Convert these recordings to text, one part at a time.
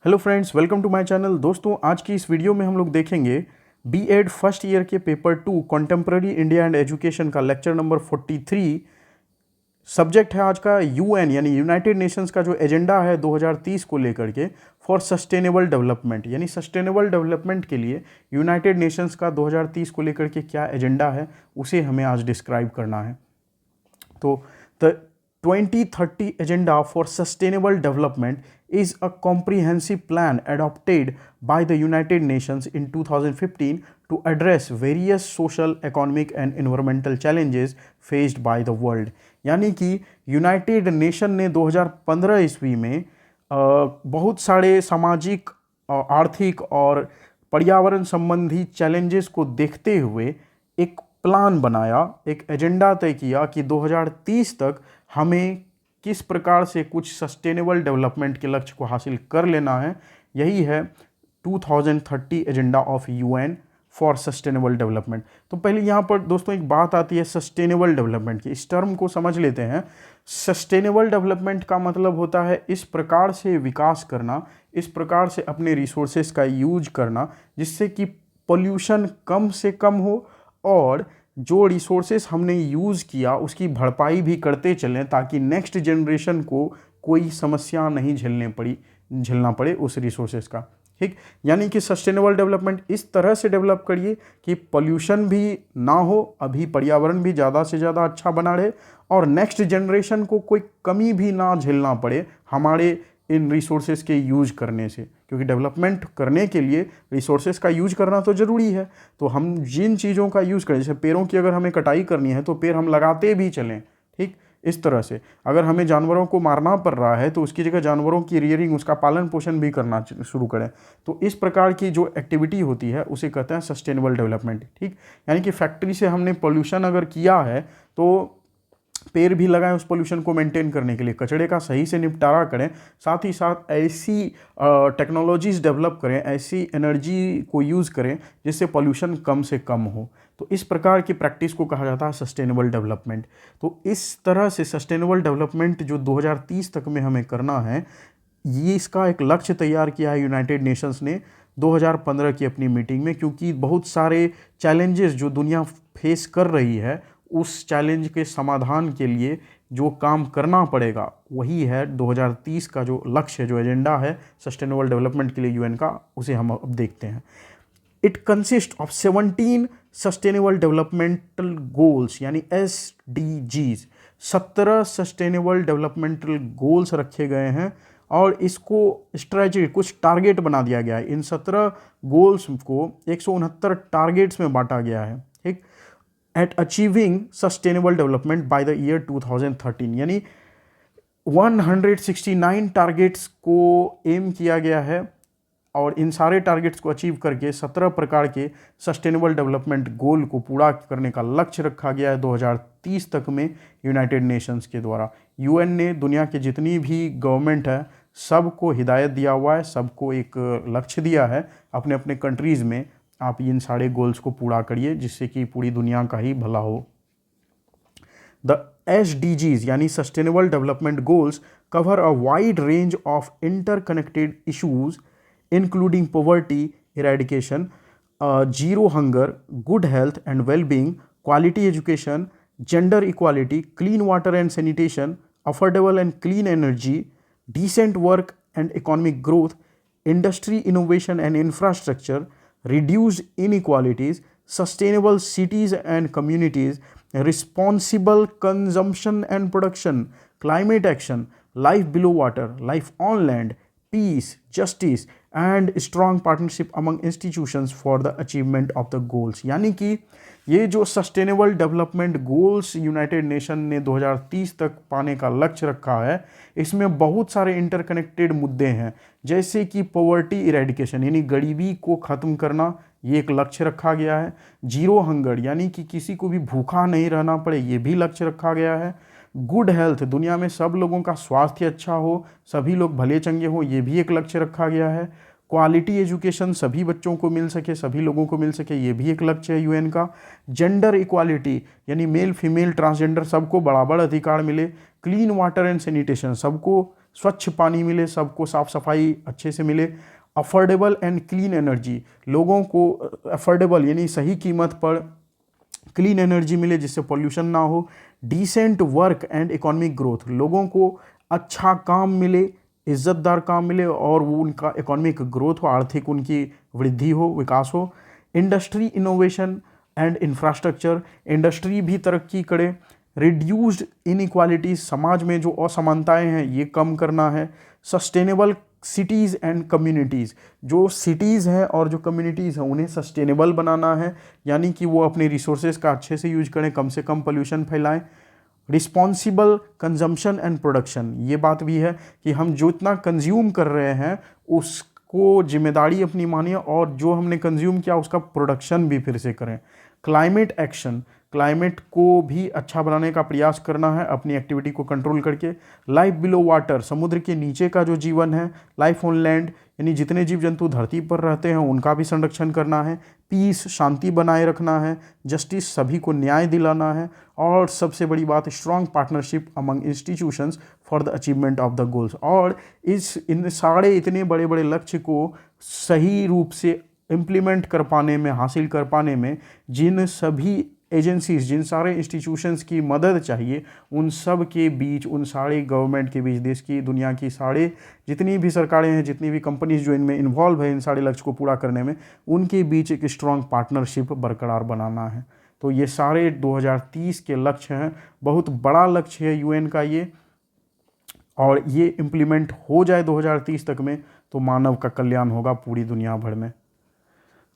Hello friends, welcome to my channel. दोस्तों, आज की इस वीडियो में हम लोग देखेंगे बीएड फर्स्ट ईयर के paper 2 contemporary India and education का लेक्चर नंबर 43। सब्जेक्ट है आज का यूएन यानी यूनाइटेड नेशंस का जो एजेंडा है 2030 को लेकर के फॉर सस्टेनेबल डेवलपमेंट, यानी सस्टेनेबल डेवलपमेंट के लिए यूनाइटेड नेशंस का 2030 को लेकर के क्या एजेंडा है उसे हमें आज डिस्क्राइब करना है। तो the 2030 Agenda for Sustainable Development is a comprehensive plan adopted by the United Nations in 2015 to address various social, economic and environmental challenges faced by the world। यानी कि यूनाइटेड नेशन ने 2015 ईस्वी में बहुत सारे सामाजिक, आर्थिक और पर्यावरण संबंधी चैलेंजेस को देखते हुए एक प्लान बनाया, एक एजेंडा तय किया कि 2030 तक हमें किस प्रकार से कुछ सस्टेनेबल डेवलपमेंट के लक्ष्य को हासिल कर लेना है। यही है 2030 agenda of UN for sustainable development. तो पहले यहाँ पर दोस्तों एक बात आती है सस्टेनेबल डेवलपमेंट की। इस टर्म को समझ लेते हैं। सस्टेनेबल डेवलपमेंट का मतलब होता है इस प्रकार से विकास करना, इस प्रकार से अपने रिसोर्सेज का यूज करना जिससे कि पोल्यूशन कम से कम हो और जो रिसोर्सेस हमने यूज़ किया उसकी भरपाई भी करते चलें ताकि नेक्स्ट जनरेशन को कोई समस्या नहीं झेलना पड़े उस रिसोर्सेस का। ठीक, यानी कि सस्टेनेबल डेवलपमेंट इस तरह से डेवलप करिए कि पोल्यूशन भी ना हो, अभी पर्यावरण भी ज़्यादा से ज़्यादा अच्छा बना रहे और नेक्स्ट जनरेशन को कोई कमी भी ना झेलना पड़े हमारे इन रिसोर्सेज के यूज करने से, क्योंकि डेवलपमेंट करने के लिए रिसोर्सेज का यूज करना तो ज़रूरी है। तो हम जिन चीज़ों का यूज़ करें, जैसे पेड़ों की अगर हमें कटाई करनी है तो पेड़ हम लगाते भी चलें। ठीक, इस तरह से अगर हमें जानवरों को मारना पड़ रहा है तो उसकी जगह जानवरों की रियरिंग, उसका पालन पोषण भी करना शुरू करें। तो इस प्रकार की जो एक्टिविटी होती है उसे कहते हैं सस्टेनेबल डेवलपमेंट। ठीक, यानी कि फैक्ट्री से हमने पोल्यूशन अगर किया है तो पेड़ भी लगाएं उस पोल्यूशन को मेंटेन करने के लिए, कचरे का सही से निपटारा करें, साथ ही साथ ऐसी टेक्नोलॉजीज़ डेवलप करें, ऐसी एनर्जी को यूज़ करें जिससे पोल्यूशन कम से कम हो। तो इस प्रकार की प्रैक्टिस को कहा जाता है सस्टेनेबल डेवलपमेंट। तो इस तरह से सस्टेनेबल डेवलपमेंट जो 2030 तक में हमें करना है, ये इसका एक लक्ष्य तैयार किया है यूनाइटेड नेशंस ने 2015 की अपनी मीटिंग में, क्योंकि बहुत सारे चैलेंजेस जो दुनिया फेस कर रही है उस चैलेंज के समाधान के लिए जो काम करना पड़ेगा वही है 2030 का जो लक्ष्य, जो एजेंडा है सस्टेनेबल डेवलपमेंट के लिए यूएन का, उसे हम अब देखते हैं। It consist of 17 sustainable developmental goals यानी एसडीजीज। 17 सस्टेनेबल डेवलपमेंटल गोल्स रखे गए हैं और इसको स्ट्रेटजी, कुछ टारगेट बना दिया गया है। इन 17 गोल्स को 169 टारगेट्स में बांटा गया है। ठीक, at achieving sustainable development by the year 2013, यानी 169 टारगेट्स को एम किया गया है और इन सारे टारगेट्स को अचीव करके 17 प्रकार के सस्टेनेबल डेवलपमेंट गोल को पूरा करने का लक्ष्य रखा गया है 2030 तक में यूनाइटेड नेशंस के द्वारा। यूएन ने दुनिया के जितनी भी गवर्नमेंट है सबको हिदायत दिया हुआ है, सबको एक लक्ष्य दिया है अपने अपने कंट्रीज़ में, आप इन सारे गोल्स को पूरा करिए जिससे कि पूरी दुनिया का ही भला हो। द एसडीजीज यानी sustainable development goals cover a wide range of interconnected issues including poverty eradication, zero hunger, good health and wellbeing, quality education, gender equality, clean water and sanitation, affordable and clean energy, decent work and economic growth, industry innovation and infrastructure, reduced inequalities, sustainable cities and communities, responsible consumption and production, climate action, life below water, life on land, peace, justice and strong partnership among institutions for the achievement of the goals। यानी कि ये जो sustainable development goals United nation ने 2030 तक पाने का लक्ष्य रखा है, इसमें बहुत सारे इंटरकनेक्टेड मुद्दे हैं, जैसे कि पॉवर्टी इरेडिकेशन यानी गरीबी को ख़त्म करना, ये एक लक्ष्य रखा गया है। जीरो हंगर यानी कि किसी को भी भूखा नहीं रहना पड़े, ये भी लक्ष्य रखा गया है। गुड हेल्थ, दुनिया में सब लोगों का स्वास्थ्य अच्छा हो, सभी लोग भले चंगे हो, ये भी एक लक्ष्य रखा गया है। क्वालिटी एजुकेशन, सभी बच्चों को मिल सके, सभी लोगों को मिल सके, ये भी एक लक्ष्य है यूएन का। जेंडर इक्वालिटी यानी मेल फीमेल ट्रांसजेंडर सबको बराबर अधिकार मिले। क्लीन वाटर एंड सैनिटेशन, सबको स्वच्छ पानी मिले, सबको साफ़ सफाई अच्छे से मिले, अफोर्डेबल एंड क्लीन एनर्जी, लोगों को अफोर्डेबल यानी सही कीमत पर क्लीन एनर्जी मिले जिससे पॉल्यूशन ना हो, decent work and economic growth, लोगों को अच्छा काम मिले, इज्जतदार काम मिले और वो उनका इकोनॉमिक ग्रोथ हो, आर्थिक उनकी वृद्धि हो, विकास हो, industry innovation and infrastructure, industry भी तरक्की करे, रिड्यूस्ड इनइक्वालिटीज, समाज में जो असमानताएं हैं ये कम करना है, सस्टेनेबल सिटीज़ एंड कम्युनिटीज़, जो सिटीज़ हैं और जो कम्युनिटीज़ हैं उन्हें सस्टेनेबल बनाना है, यानी कि वो अपने रिसोर्सेज का अच्छे से यूज करें, कम से कम पोल्यूशन फैलाएं, रिस्पॉन्सिबल कंजम्पशन एंड प्रोडक्शन, ये बात भी है कि हम जो इतना कंज्यूम कर रहे हैं उसको जिम्मेदारी अपनी मानिए और जो हमने कंज्यूम किया उसका प्रोडक्शन भी फिर से करें, क्लाइमेट एक्शन, क्लाइमेट को भी अच्छा बनाने का प्रयास करना है अपनी एक्टिविटी को कंट्रोल करके, लाइफ बिलो वाटर, समुद्र के नीचे का जो जीवन है, लाइफ ऑन लैंड यानी जितने जीव जंतु धरती पर रहते हैं उनका भी संरक्षण करना है, पीस शांति बनाए रखना है, जस्टिस सभी को न्याय दिलाना है और सबसे बड़ी बात strong partnership among institutions for the achievement of the goals, और इन सारे इतने बड़े बड़े लक्ष्य को सही रूप से इम्प्लीमेंट कर पाने में, हासिल कर पाने में जिन सभी एजेंसीज, जिन सारे इंस्टीट्यूशंस की मदद चाहिए उन सब के बीच, उन सारे गवर्नमेंट के बीच, देश की दुनिया की सारे जितनी भी सरकारें हैं, जितनी भी कंपनीज जो इनमें इन्वॉल्व है इन सारे लक्ष्य को पूरा करने में, उनके बीच एक स्ट्रॉन्ग पार्टनरशिप बरकरार बनाना है। तो ये सारे 2030 के लक्ष्य हैं, बहुत बड़ा लक्ष्य है यूएन का ये, और ये इम्प्लीमेंट हो जाए 2030 तक में तो मानव का कल्याण होगा पूरी दुनिया भर में।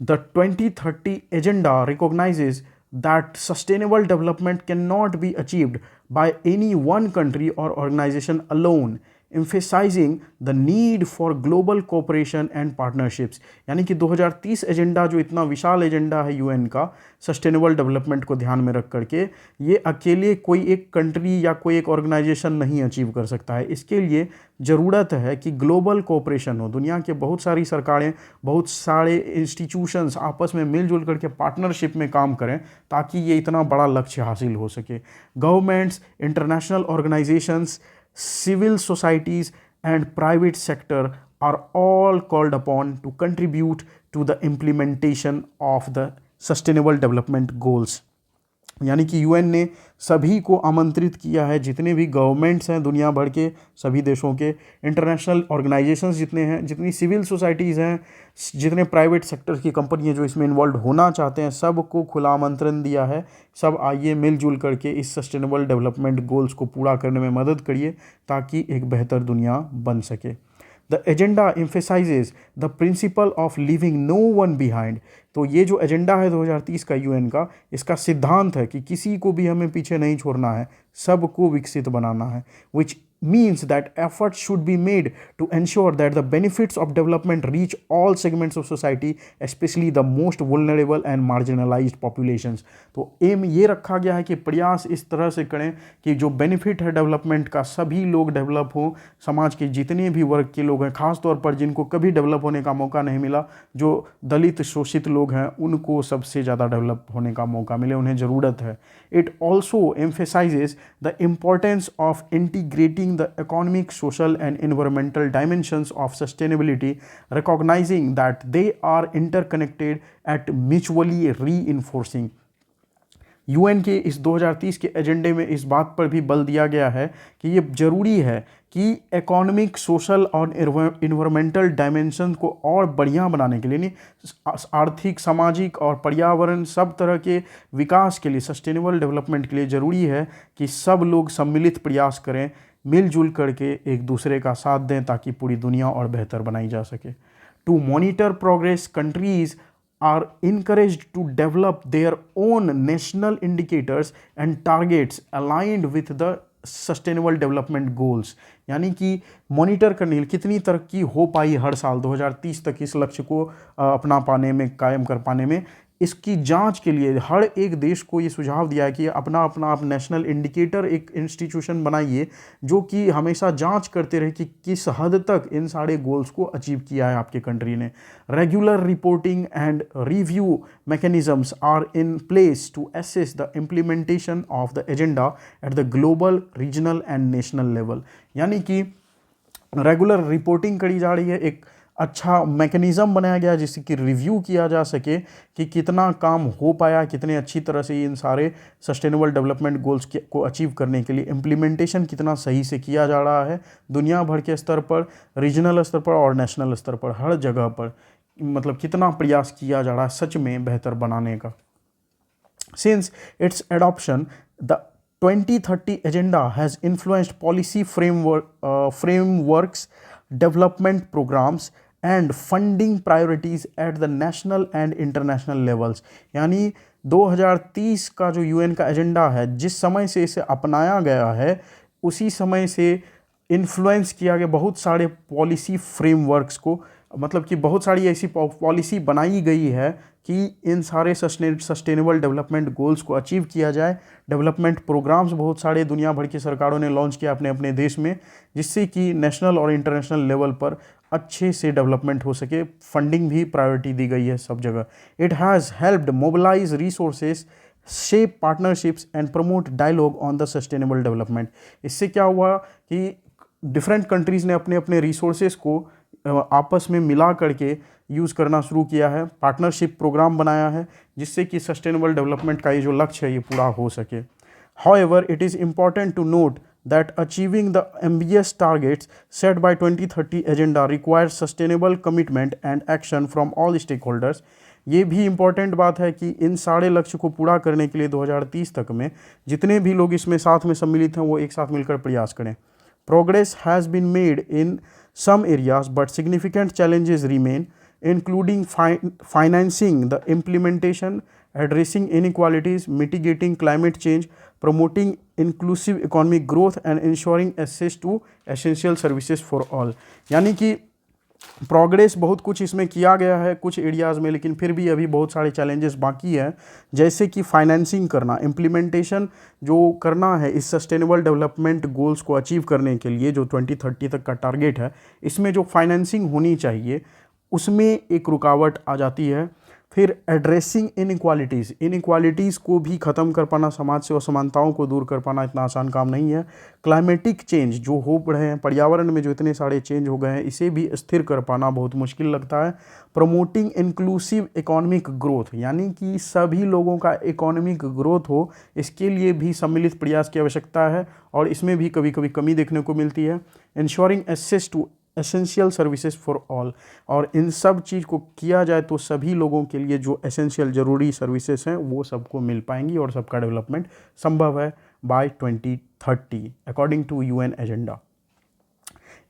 The 2030 agenda recognizes that sustainable development cannot be achieved by any one country or organization alone, emphasizing the need for global cooperation and partnerships। यानी कि 2030 एजेंडा जो इतना विशाल एजेंडा है यूएन का सस्टेनेबल डेवलपमेंट को ध्यान में रख करके, ये अकेले कोई एक कंट्री या कोई एक ऑर्गेनाइजेशन नहीं अचीव कर सकता है। इसके लिए ज़रूरत है कि ग्लोबल कोऑपरेशन हो, दुनिया के बहुत सारी सरकारें, बहुत सारे इंस्टीट्यूशंस आपस में मिलजुल करके पार्टनरशिप में काम करें ताकि ये इतना बड़ा लक्ष्य हासिल हो सके। Governments, international organisations, civil societies and private sector are all called upon to contribute to the implementation of the sustainable development goals। यानी कि यूएन ने सभी को आमंत्रित किया है, जितने भी गवर्नमेंट्स हैं दुनिया भर के सभी देशों के, इंटरनेशनल ऑर्गेनाइजेशंस जितने हैं, जितनी सिविल सोसाइटीज़ हैं, जितने प्राइवेट सेक्टर की कंपनी हैं जो इसमें इन्वॉल्व होना चाहते हैं, सबको खुला आमंत्रण दिया है। सब आइए मिलजुल करके इस सस्टेनेबल डेवलपमेंट गोल्स को पूरा करने में मदद करिए ताकि एक बेहतर दुनिया बन सके। The agenda emphasizes the principle of living no one behind. तो ये जो एजेंडा है 2030 का यूएन का, इसका सिद्धांत है कि किसी को भी हमें पीछे नहीं छोड़ना है, सबको विकसित बनाना है, विच means that efforts should be made to ensure that the benefits of development reach all segments of society, especially the most vulnerable and marginalized populations। तो एम ये रखा गया है कि प्रयास इस तरह से करें कि जो बेनिफिट है डेवलपमेंट का सभी लोग डेवलप हो, समाज के जितने भी वर्ग के लोग हैं, खास तौर पर जिनको कभी डेवलप होने का मौका नहीं मिला, जो दलित शोषित लोग हैं, उनको सबसे ज़्यादा डेवलप होने का मौका मिले, उन्हें ज़रूरत है। It also emphasizes the importance of integrating the economic, social and environmental dimensions of sustainability, recognizing that they are interconnected at mutually reinforcing। UN के इस 2030 के एजेंडे में इस बात पर भी बल दिया गया है कि ये ज़रूरी है कि इकोनॉमिक, सोशल और इन्वायरमेंटल डायमेंशन को और बढ़िया बनाने के लिए, यानी आर्थिक, सामाजिक और पर्यावरण सब तरह के विकास के लिए, सस्टेनेबल डेवलपमेंट के लिए ज़रूरी है कि सब लोग सम्मिलित प्रयास करें, मिलजुल करके एक दूसरे का साथ दें ताकि पूरी दुनिया और बेहतर बनाई जा सके। To monitor progress, countries are encouraged to develop their own national indicators and targets aligned with the sustainable development goals. यानी कि मॉनिटर करने कितनी तरक्की हो पाई हर साल 2030 तक इस लक्ष्य को अपना पाने में, कायम कर पाने में, इसकी जांच के लिए हर एक देश को ये सुझाव दिया है कि अपना अपना आप नेशनल इंडिकेटर एक इंस्टीट्यूशन बनाइए जो कि हमेशा जांच करते रहे कि किस हद तक इन सारे गोल्स को अचीव किया है आपके कंट्री ने। Regular reporting and review mechanisms are in place to assess the implementation of the agenda at the global, regional and national level. यानी कि रेगुलर रिपोर्टिंग करी जा रही है, एक अच्छा मैकेनिज़्म बनाया गया है जिससे कि रिव्यू किया जा सके कि कितना काम हो पाया, कितने अच्छी तरह से इन सारे सस्टेनेबल डेवलपमेंट गोल्स को अचीव करने के लिए इम्प्लीमेंटेशन कितना सही से किया जा रहा है दुनिया भर के स्तर पर, रीजनल स्तर पर और नेशनल स्तर पर, हर जगह पर मतलब कितना प्रयास किया जा रहा है सच में बेहतर बनाने का। Since its adoption, the 2030 Agenda has influenced policy frameworks, development programs, and funding priorities at the national and international levels। यानी 2030 का जो यूएन का एजेंडा है, जिस समय से इसे अपनाया गया है उसी समय से इन्फ्लुएंस किया गया बहुत सारे पॉलिसी फ्रेमवर्क्स को, मतलब कि बहुत सारी ऐसी पॉलिसी बनाई गई है कि इन सारे सस्टेनेबल डेवलपमेंट गोल्स को अचीव किया जाए। डेवलपमेंट प्रोग्राम्स बहुत सारे दुनिया भर की सरकारों ने लॉन्च किया अपने अपने देश में, जिससे कि नेशनल और इंटरनेशनल लेवल पर अच्छे से डेवलपमेंट हो सके। फंडिंग भी प्रायोरिटी दी गई है सब जगह। It has helped mobilize resources, shape partnerships and promote dialogue on the sustainable development. इससे क्या हुआ कि डिफरेंट कंट्रीज़ ने अपने अपने रिसोर्सेज को आपस में मिला करके यूज़ करना शुरू किया है, पार्टनरशिप प्रोग्राम बनाया है जिससे कि सस्टेनेबल डेवलपमेंट का ये जो लक्ष्य है ये पूरा हो सके। However it is important to note that achieving the ambitious targets set by 2030 agenda requires sustainable commitment and action from all stakeholders। ये भी इम्पॉर्टेंट बात है कि इन सारे लक्ष्य को पूरा करने के लिए 2030 तक में जितने भी लोग इसमें साथ में सम्मिलित हैं वो एक साथ मिलकर प्रयास करें। Progress has been made in some areas, but significant challenges remain, including financing the implementation, addressing inequalities, mitigating climate change, promoting inclusive economic growth, and ensuring access to essential services for all। यानी कि progress बहुत कुछ इसमें किया गया है कुछ areas में, लेकिन फिर भी अभी बहुत सारे चैलेंजेस बाकी हैं, जैसे कि फाइनेंसिंग करना, इम्प्लीमेंटेशन जो करना है इस सस्टेनेबल डेवलपमेंट गोल्स को अचीव करने के लिए जो 2030 तक का टारगेट है, इसमें जो फाइनेंसिंग होनी चाहिए उसमें एक रुकावट आ जाती है। फिर एड्रेसिंग इनइक्वालिटीज़ को भी ख़त्म कर पाना, समाज से असमानताओं को दूर कर पाना इतना आसान काम नहीं है। क्लाइमेटिक चेंज जो हो रहे हैं, पर्यावरण में जो इतने सारे चेंज हो गए हैं, इसे भी स्थिर कर पाना बहुत मुश्किल लगता है। प्रमोटिंग इंक्लूसिव इकोनॉमिक ग्रोथ, यानी कि सभी लोगों का इकोनॉमिक ग्रोथ हो, इसके लिए भी सम्मिलित प्रयास की आवश्यकता है और इसमें भी कभी कभी कमी देखने को मिलती है। Ensuring access to essential services for all, और इन सब चीज़ को किया जाए तो सभी लोगों के लिए जो एसेंशियल ज़रूरी सर्विसेज हैं वो सबको मिल पाएंगी और सबका डेवलपमेंट संभव है by 2030 according to UN agenda.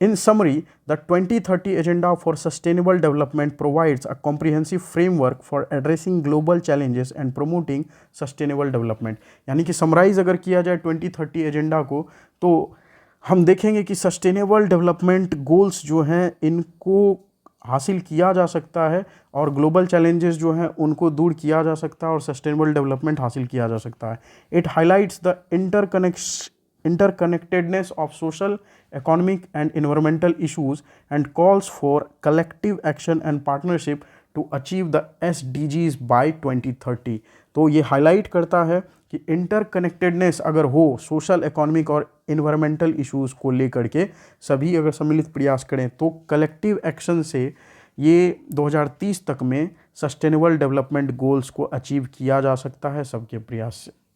In summary, the 2030 Agenda for Sustainable Development provides a comprehensive framework for addressing global challenges and promoting sustainable development। यानी कि समराइज अगर किया जाए 2030 एजेंडा को तो हम देखेंगे कि सस्टेनेबल डेवलपमेंट गोल्स जो हैं इनको हासिल किया जा सकता है और ग्लोबल चैलेंजेस जो हैं उनको दूर किया जा सकता है और सस्टेनेबल डेवलपमेंट हासिल किया जा सकता है। It highlights the interconnectedness of social, economic and environmental issues and calls for collective action and partnership to achieve the SDGs by 2030। तो ये हाईलाइट करता है कि इंटरकनेक्टेडनेस अगर हो सोशल, इकोनॉमिक और इन्वायरमेंटल इश्यूज़ को लेकर के सभी अगर सम्मिलित प्रयास करें तो कलेक्टिव एक्शन से ये 2030 तक में सस्टेनेबल डेवलपमेंट गोल्स को अचीव किया जा सकता है सबके प्रयास से।